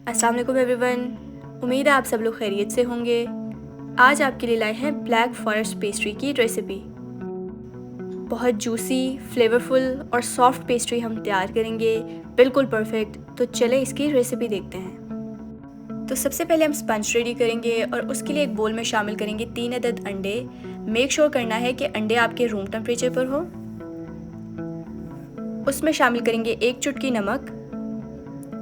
अस्सलाम वालेकुम एवरीवन। उम्मीद है आप सब लोग खैरियत से होंगे। आज आपके लिए लाए हैं ब्लैक फॉरेस्ट पेस्ट्री की रेसिपी। बहुत जूसी, फ्लेवरफुल और सॉफ्ट पेस्ट्री हम तैयार करेंगे, बिल्कुल परफेक्ट। तो चले इसकी रेसिपी देखते हैं। तो सबसे पहले हम स्पंज रेडी करेंगे और उसके लिए एक बोल में शामिल करेंगे 3 अदद अंडे। मेक श्योर करना है कि अंडे आपके रूम टेम्परेचर पर हो। उसमें शामिल करेंगे 1 चुटकी नमक,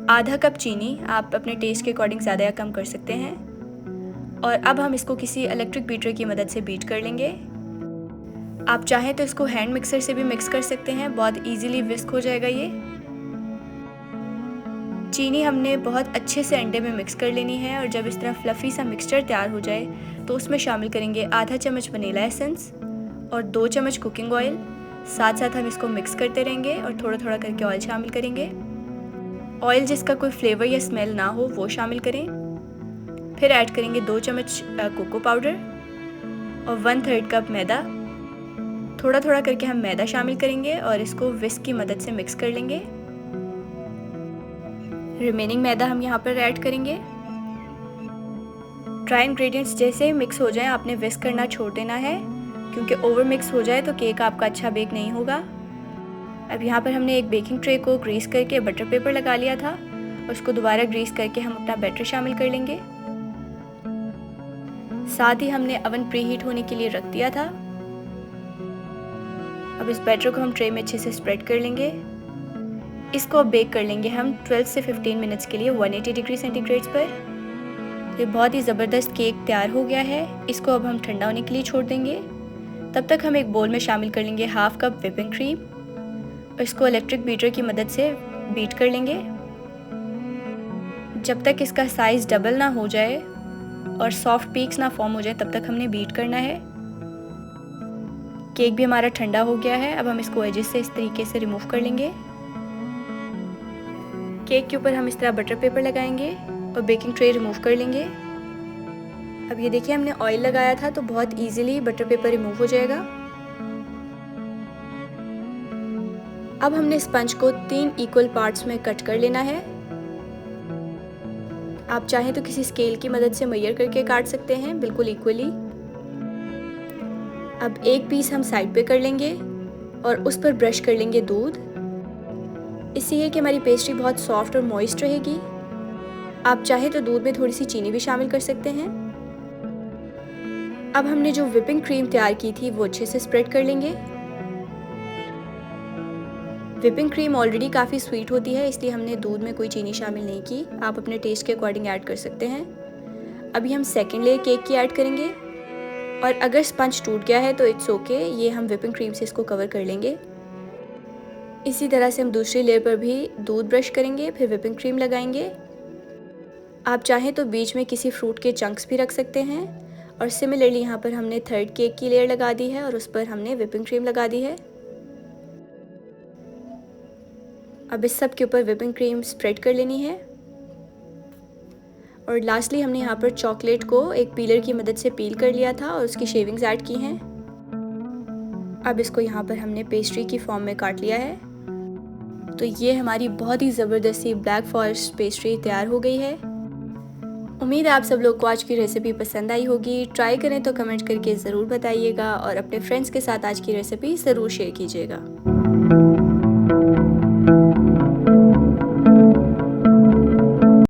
आधा कप चीनी, आप अपने टेस्ट के अकॉर्डिंग ज़्यादा या कम कर सकते हैं। और अब हम इसको किसी इलेक्ट्रिक बीटर की मदद से बीट कर लेंगे। आप चाहें तो इसको हैंड मिक्सर से भी मिक्स कर सकते हैं, बहुत इजीली विस्क हो जाएगा ये। चीनी हमने बहुत अच्छे से अंडे में मिक्स कर लेनी है और जब इस तरह फ्लफ़ी सा मिक्सचर तैयार हो जाए तो उसमें शामिल करेंगे आधा चम्मच वनीला एसेंस और 2 चम्मच कुकिंग ऑयल। साथ साथ हम इसको मिक्स करते रहेंगे और थोड़ा थोड़ा करके ऑयल शामिल करेंगे। ऑयल जिसका कोई फ्लेवर या स्मेल ना हो वो शामिल करें। फिर ऐड करेंगे 2 चम्मच कोको पाउडर और 1/3 कप मैदा। थोड़ा थोड़ा करके हम मैदा शामिल करेंगे और इसको विस्क की मदद से मिक्स कर लेंगे। रिमेनिंग मैदा हम यहाँ पर ऐड करेंगे। ड्राई इंग्रेडिएंट्स जैसे मिक्स हो जाएं आपने विस्क करना छोड़ देना है, क्योंकि ओवर मिक्स हो जाए तो केक आपका अच्छा बेक नहीं होगा। अब यहाँ पर हमने एक बेकिंग ट्रे को ग्रीस करके बटर पेपर लगा लिया था और उसको दोबारा ग्रीस करके हम अपना बैटर शामिल कर लेंगे। साथ ही हमने ओवन प्री हीट होने के लिए रख दिया था। अब इस बैटर को हम ट्रे में अच्छे से स्प्रेड कर लेंगे। इसको अब बेक कर लेंगे हम 12 से 15 मिनट्स के लिए 180 डिग्री सेंटीग्रेड पर। ये बहुत ही ज़बरदस्त केक तैयार हो गया है। इसको अब हम ठंडा होने के लिए छोड़ देंगे। तब तक हम एक बोल में शामिल कर लेंगे हाफ कप व्हिपिंग क्रीम और इसको इलेक्ट्रिक बीटर की मदद से बीट कर लेंगे जब तक इसका साइज़ डबल ना हो जाए और सॉफ्ट पीक्स ना फॉर्म हो जाए, तब तक हमने बीट करना है। केक भी हमारा ठंडा हो गया है। अब हम इसको एजेस से इस तरीके से रिमूव कर लेंगे। केक के ऊपर हम इस तरह बटर पेपर लगाएंगे और बेकिंग ट्रे रिमूव कर लेंगे। अब ये देखिए हमने ऑयल लगाया था तो बहुत इजीली बटर पेपर रिमूव हो जाएगा। अब हमने स्पंज को 3 इक्वल पार्ट्स में कट कर लेना है। आप चाहें तो किसी स्केल की मदद से मेजर करके काट सकते हैं, बिल्कुल इक्वली। अब एक पीस हम साइड पे कर लेंगे और उस पर ब्रश कर लेंगे दूध। इससे ये कि हमारी पेस्ट्री बहुत सॉफ्ट और मॉइस्ट रहेगी। आप चाहें तो दूध में थोड़ी सी चीनी भी शामिल कर सकते हैं। अब हमने जो व्हिपिंग क्रीम तैयार की थी वो अच्छे से स्प्रेड कर लेंगे। व्हिपिंग क्रीम ऑलरेडी काफ़ी स्वीट होती है, इसलिए हमने दूध में कोई चीनी शामिल नहीं की। आप अपने टेस्ट के अकॉर्डिंग ऐड कर सकते हैं। अभी हम सेकेंड लेयर केक की ऐड करेंगे और अगर स्पंज टूट गया है तो इट्स ओके, ये हम व्हिपिंग क्रीम से इसको कवर कर लेंगे। इसी तरह से हम दूसरी लेयर पर भी दूध ब्रश करेंगे, फिर व्हिपिंग क्रीम लगाएंगे। आप चाहें तो बीच में किसी फ्रूट के चंक्स भी रख सकते हैं। और सिमिलरली यहाँ पर हमने थर्ड केक की लेयर लगा दी है और उस पर हमने व्हिपिंग क्रीम लगा दी है। अब इस सब के ऊपर व्हिपिंग क्रीम स्प्रेड कर लेनी है। और लास्टली हमने यहाँ पर चॉकलेट को एक पीलर की मदद से पील कर लिया था और उसकी शेविंग्स ऐड की हैं। अब इसको यहाँ पर हमने पेस्ट्री की फॉर्म में काट लिया है। तो ये हमारी बहुत ही ज़बरदस्त सी ब्लैक फॉरेस्ट पेस्ट्री तैयार हो गई है। उम्मीद है आप सब लोग को आज की रेसिपी पसंद आई होगी। ट्राई करें तो कमेंट करके ज़रूर बताइएगा और अपने फ्रेंड्स के साथ आज की रेसिपी ज़रूर शेयर कीजिएगा।